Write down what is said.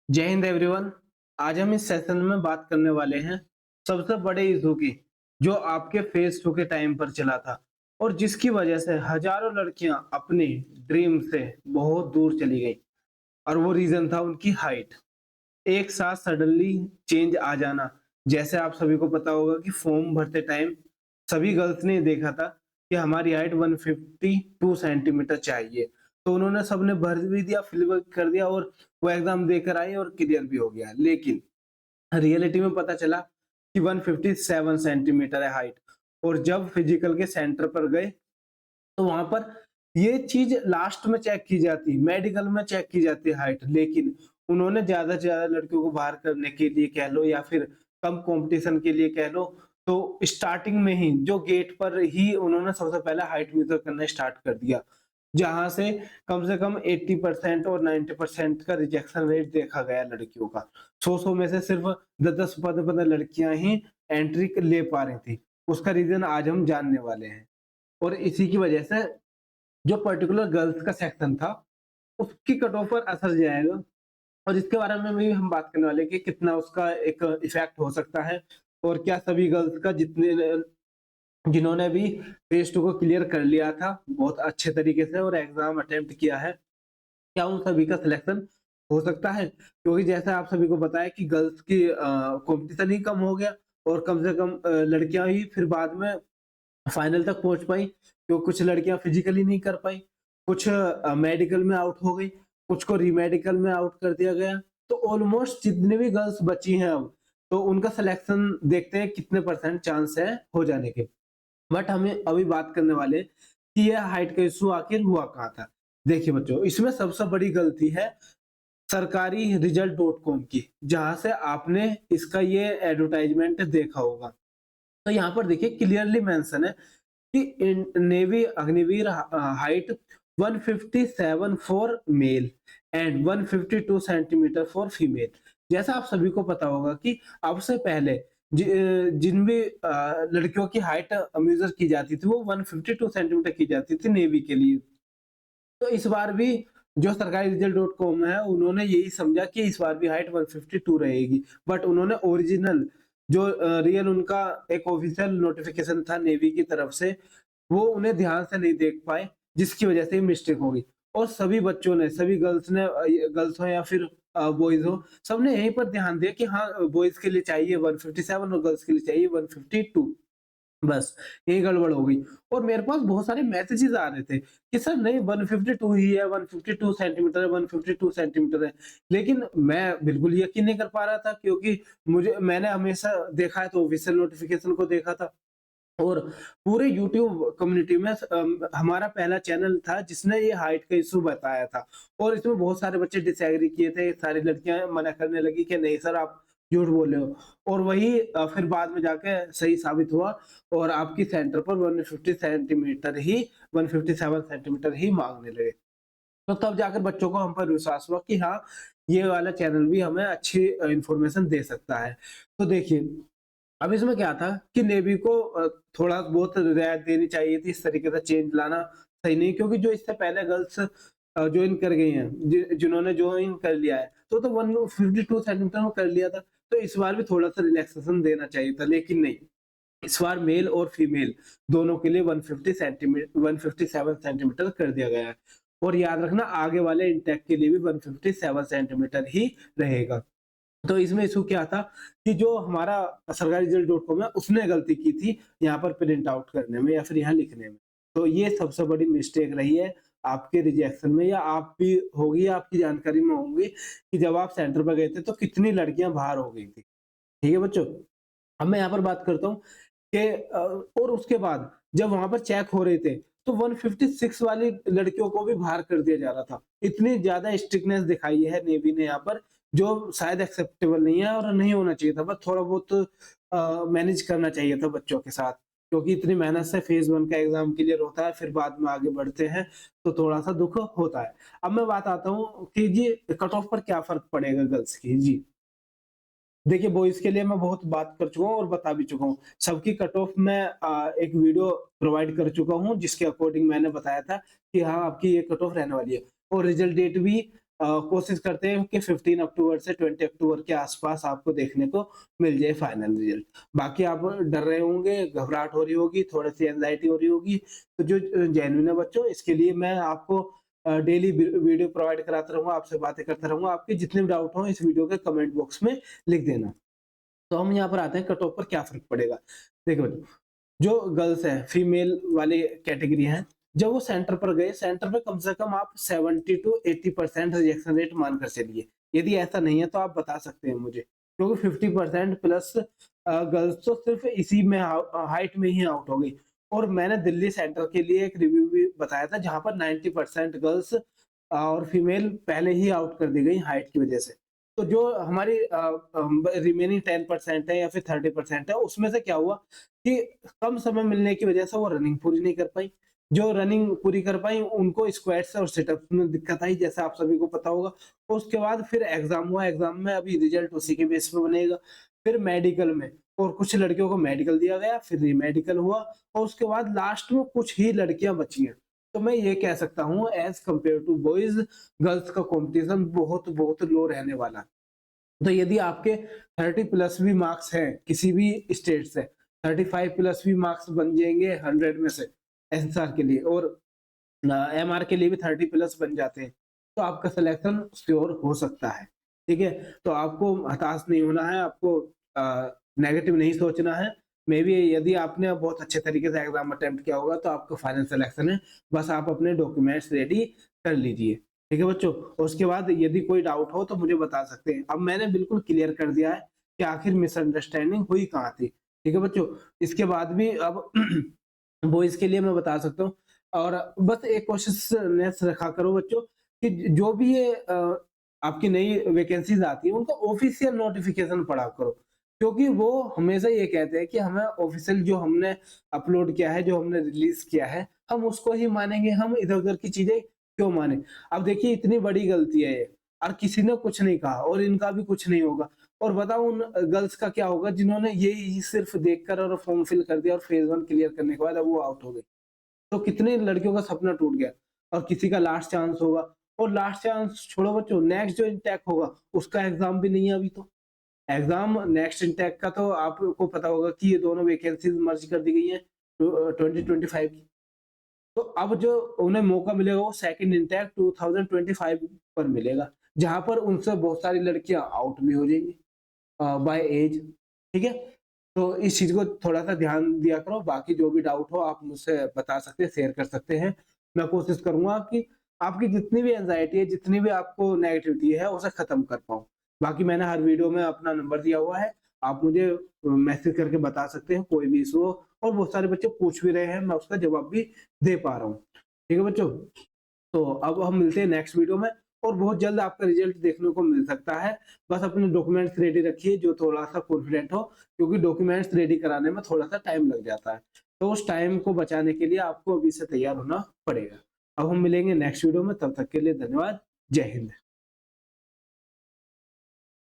जय हिंद एवरीवन। आज हम इस सेशन में बात करने वाले हैं सबसे बड़े इशू की, जो आपके फेस टू के टाइम पर चला था और जिसकी वजह से हजारों लड़कियां अपनी ड्रीम से बहुत दूर चली गई। और वो रीजन था उनकी हाइट। एक साथ सडनली चेंज आ जाना। जैसे आप सभी को पता होगा कि फॉर्म भरते टाइम सभी गर्ल्स ने देखा था कि हमारी हाइट 152 सेंटीमीटर चाहिए। तो उन्होंने सबने भर भी दिया, फिल भी कर दिया और वो एग्जाम देकर आई और क्लियर भी हो गया। लेकिन रियलिटी में पता चला कि 157 सेंटीमीटर है हाइट। और जब फिजिकल के सेंटर पर गए तो वहां पर ये चीज लास्ट में चेक की जाती, मेडिकल में चेक की जाती है हाइट। लेकिन उन्होंने ज्यादा से ज्यादा लड़कियों को बाहर करने के लिए कह लो या फिर कम कंपटीशन के लिए कह लो, तो स्टार्टिंग में ही जो गेट पर ही उन्होंने सबसे पहले हाइट मेजर करना स्टार्ट कर दिया, जहां से कम 80% और 90% का रिजेक्शन रेट देखा गया लड़कियों का। 100 में से सिर्फ 10-10 15 लड़कियां ही एंट्री ले पा रही थी। उसका रीजन आज हम जानने वाले हैं। और इसी की वजह से जो पर्टिकुलर गर्ल्स का सेक्शन था, उसकी कट ऑफ पर असर जाएगा। और इसके बारे में भी हम बात करने वाले हैं कि कितना उसका एक इफेक्ट हो सकता है और क्या सभी गर्ल्स का जिन्होंने भी फेज टू को क्लियर कर लिया था बहुत अच्छे तरीके से और एग्जाम अटेम्प्ट किया है, क्या उन सभी का सिलेक्शन हो सकता है? क्योंकि जैसा आप सभी को पता है कि गर्ल्स की कंपटीशन ही कम हो गया और कम से कम लड़कियां ही फिर बाद में फाइनल तक पहुंच पाई, क्योंकि कुछ लड़कियां फिजिकली नहीं कर पाई, कुछ मेडिकल में आउट हो गई, कुछ को रीमेडिकल में आउट कर दिया गया। तो ऑलमोस्ट जितनी भी गर्ल्स बची हैं अब, तो उनका सिलेक्शन देखते हैं कितने परसेंट चांस है हो जाने के। बट हमें अभी बात करने वाले कि यह हाइट का इशू आखिर हुआ कहाँ था। देखिए बच्चों, इसमें सबसे बड़ी गलती है सरकारी रिजल्ट.com की, जहां से आपने इसका ये एडवर्टाइजमेंट देखा होगा। तो यहाँ पर देखिए क्लियरली मेंशन है कि navy Agniveer height 157 for male and 152 centimetre for female. जैसा आप सभी को पता होगा कि अब से पहले जिन भी लड़कियों की हाइट मेजर की जाती थी वो 152 सेंटीमीटर की जाती थी नेवी के लिए। तो इस बार भी जो सरकारी रिजल्ट.com है उन्होंने यही समझा कि इस बार भी हाइट 152 रहेगी। बट उन्होंने ओरिजिनल जो रियल उनका एक ऑफिशियल नोटिफिकेशन था नेवी की तरफ से, वो उन्हें ध्यान से नहीं देख पाए, जिसकी वजह से मिस्टेक हो गई। और सभी बच्चों ने, सभी गर्ल्स ने, गर्ल्स हो या फिर बॉयज हो, सबने यहीं पर ध्यान दिया कि हाँ बॉयज के लिए चाहिए 157 और गर्ल्स के लिए चाहिए 152। बस यही गड़बड़ हो गई। और मेरे पास बहुत सारे मैसेजेस आ रहे थे कि सर नहीं 152 ही है, 152 सेंटीमीटर है, 152 सेंटीमीटर है। लेकिन मैं बिल्कुल यकीन नहीं कर पा रहा था, क्योंकि मैंने हमेशा देखा है तो ऑफिशियल नोटिफिकेशन को देखा था। और पूरे यूट्यूब कम्युनिटी में हमारा पहला चैनल था जिसने ये हाइट का इशू बताया था। और इसमें बहुत सारे बच्चे डिसएग्री किए थे, सारी लड़कियां मना करने लगी कि नहीं सर आप झूठ बोल रहे हो। और वही फिर बाद में जाके सही साबित हुआ और आपकी सेंटर पर 150 सेंटीमीटर ही 157 सेंटीमीटर ही मांगने लगे। तो तब जाकर बच्चों को हम पर विश्वास हुआ कि हाँ, ये वाला चैनल भी हमें अच्छी इंफॉर्मेशन दे सकता है। तो देखिए, अब इसमें क्या था कि नेवी को थोड़ा बहुत रियायत देनी चाहिए थी, इस तरीके से चेंज लाना सही नहीं, क्योंकि जो इससे पहले गर्ल्स ज्वाइन कर गई हैं, जिन्होंने ज्वाइन कर लिया है, तो 152 सेंटीमीटर में कर लिया था। तो इस बार भी थोड़ा सा रिलैक्सेशन देना चाहिए था, लेकिन नहीं, इस बार मेल और फीमेल दोनों के लिए 150 सेंटीमीटर 157 सेंटीमीटर कर दिया गया है। और याद रखना आगे वाले इंटेक के लिए भी 157 सेंटीमीटर ही रहेगा। तो इसमें इशू क्या था कि जो हमारा सरकारी रिजल्ट.com है उसने गलती की थी यहाँ पर प्रिंट आउट करने में या फिर यहाँ लिखने में। तो ये सबसे बड़ी मिस्टेक रही है आपके रिजेक्शन में, या आप भी होगी, आपकी जानकारी में होंगी कि जब आप सेंटर पर गए थे तो कितनी लड़कियां बाहर हो गई थी। ठीक है बच्चों, अब मैं यहाँ पर बात करता हूँ कि और उसके बाद जब वहां पर चेक हो रहे थे तो 156 वाली लड़कियों को भी बाहर कर दिया जा रहा था। इतनी ज्यादा स्ट्रिक्टनेस दिखाई है नेवी ने यहाँ पर, जो शायद एक्सेप्टेबल नहीं है और नहीं होना चाहिए था। बस थोड़ा बहुत मैनेज करना चाहिए था बच्चों के साथ, क्योंकि इतनी मेहनत से फेज 1 का एग्जाम क्लियर होता है, फिर बाद में आगे बढ़ते हैं तो थोड़ा सा दुख होता है। अब मैं बात आता हूँ कि जी कट ऑफ पर क्या फर्क पड़ेगा गर्ल्स की। जी देखिए, बॉयज के लिए मैं बहुत बात कर चुका हूँ और बता भी चुका हूँ। सबकी कट ऑफ मैं एक वीडियो प्रोवाइड कर चुका हूँ जिसके अकॉर्डिंग मैंने बताया था कि हाँ, आपकी ये कट ऑफ रहने वाली है। और रिजल्ट डेट भी कोशिश करते हैं कि 15 अक्टूबर से 20 अक्टूबर के आसपास आपको देखने को मिल जाए फाइनल रिजल्ट। बाकी आप डर रहे होंगे, घबराहट हो रही होगी, थोड़ी-सी एंग्जायटी हो रही होगी, तो जो जेन्युइन है बच्चों, इसके लिए मैं आपको डेली वीडियो प्रोवाइड कराता रहूँगा, आपसे बातें करता रहूँगा। आपके जितने भी डाउट हों इस वीडियो के कमेंट बॉक्स में लिख देना। तो हम यहाँ पर आते हैं कट ऑफ पर क्या फ़र्क पड़ेगा। देखो जो गर्ल्स हैं, फीमेल वाली कैटेगरी हैं, जब वो सेंटर पर गए, सेंटर पे कम से कम आप 70 टू 80% रिजेक्शन रेट मान कर चलिए। यदि ऐसा नहीं है तो आप बता सकते हैं मुझे, क्योंकि 50% प्लस गर्ल्स तो सिर्फ इसी में हाइट में ही आउट हो गई। और मैंने दिल्ली सेंटर के लिए एक रिव्यू भी बताया था जहाँ पर 90% गर्ल्स और फीमेल पहले ही आउट कर दी गई हाइट की वजह से। तो जो हमारी रिमेनिंग 10% है या फिर 30% है, उसमें से क्या हुआ कि कम समय मिलने की वजह से वो रनिंग पूरी नहीं कर पाई। जो रनिंग पूरी कर पाई उनको स्क्वाट्स और सिटअप्स में दिक्कत आई, जैसा आप सभी को पता होगा। और उसके बाद फिर एग्जाम हुआ, एग्जाम में अभी रिजल्ट उसी के बेस पे बनेगा। फिर मेडिकल में, और कुछ लड़कियों को मेडिकल दिया गया, फिर री-मेडिकल हुआ, और उसके बाद लास्ट में कुछ ही लड़कियां बची हैं। तो मैं ये कह सकता हूँ as compare to boys, girls का कॉम्पिटिशन बहुत लो रहने वाला है। तो यदि आपके 30 प्लस भी मार्क्स हैं किसी भी स्टेट से, 35 प्लस भी मार्क्स बन जाएँगे 100 में से एसएसआर के लिए, और एमआर के लिए भी 30 प्लस बन जाते हैं, तो आपका सिलेक्शन श्योर हो सकता है। ठीक है? तो आपको हताश नहीं होना है, आपको नेगेटिव नहीं सोचना है। मेबी यदि आपने बहुत अच्छे तरीके से एग्ज़ाम अटेम्प्ट किया होगा तो आपका फाइनल सिलेक्शन है। बस आप अपने डॉक्यूमेंट्स रेडी कर लीजिए। ठीक है बच्चों? और उसके बाद यदि कोई डाउट हो तो मुझे बता सकते हैं। अब मैंने बिल्कुल क्लियर कर दिया है कि आखिर मिसअंडरस्टैंडिंग हुई कहाँ थी। ठीक है बच्चों? इसके बाद भी अब बॉयज़ के लिए मैं बता सकता हूँ, और बस एक कोशिशनेस रखा करो बच्चों कि जो भी ये आपकी नई वैकेंसीज़ आती हैं उनका ऑफ़िशियल नोटिफ़िकेशन पढ़ा करो। क्योंकि वो हमेशा ये कहते हैं कि हमें ऑफ़िशियल जो हमने अपलोड किया है, जो हमने रिलीज़ किया है, हम उसको ही मानेंगे, हम इधर-उधर की चीज़ें क्यों मानें? अब देखिए इतनी बड़ी गलती है ये, और किसी ने कुछ नहीं कहा और इनका भी कुछ नहीं होगा। और बताओ उन गर्ल्स का क्या होगा जिन्होंने यही सिर्फ़ देखकर और फॉर्म फिल कर दिया और फेज़ 1 क्लियर करने के बाद अब वो आउट हो गई। तो कितने लड़कियों का सपना टूट गया, और किसी का लास्ट चांस होगा, और लास्ट चांस छोड़ो बच्चों, नेक्स्ट जो इनटेक होगा उसका एग्ज़ाम भी नहीं है अभी तो। एग्ज़ाम नेक्स्ट इनटेक का तो आपको पता होगा कि ये दोनों वैकेंसीज़ मर्ज कर दी गई हैं 2025 की। तो अब जो उन्हें मौका मिलेगा वो सेकंड इनटेक 2025 पर मिलेगा, जहाँ पर उनसे बहुत सारी लड़कियाँ आउट भी हो जाएँगी बाय एज। ठीक है? तो इस चीज़ को थोड़ा-सा ध्यान दिया करो, बाकी जो भी डाउट हो आप मुझसे बता सकते हैं, शेयर कर सकते हैं। मैं कोशिश करूँगा कि आपकी जितनी भी एंग्ज़ायटी है, जितनी भी आपको नेगेटिविटी है, उसे ख़त्म कर पाऊँ। बाकी मैंने हर वीडियो में अपना नंबर दिया हुआ है, आप मुझे मैसेज करके बता सकते हैं, कोई भी इश्यू हो, और बहुत सारे बच्चे पूछ भी रहे हैं, मैं उसका जवाब भी दे पा रहा हूँ। ठीक है बच्चों? तो अब हम मिलते हैं नेक्स्ट वीडियो में, और बहुत जल्द आपका रिजल्ट देखने को मिल सकता है। बस अपने डॉक्यूमेंट्स रेडी रखिए जो थोड़ा-सा कॉन्फिडेंट हो, क्योंकि डॉक्यूमेंट्स रेडी कराने में थोड़ा-सा टाइम लग जाता है। तो उस टाइम को बचाने के लिए आपको अभी से तैयार होना पड़ेगा। अब हम मिलेंगे नेक्स्ट वीडियो में, तब तक के लिए धन्यवाद। जय हिंद।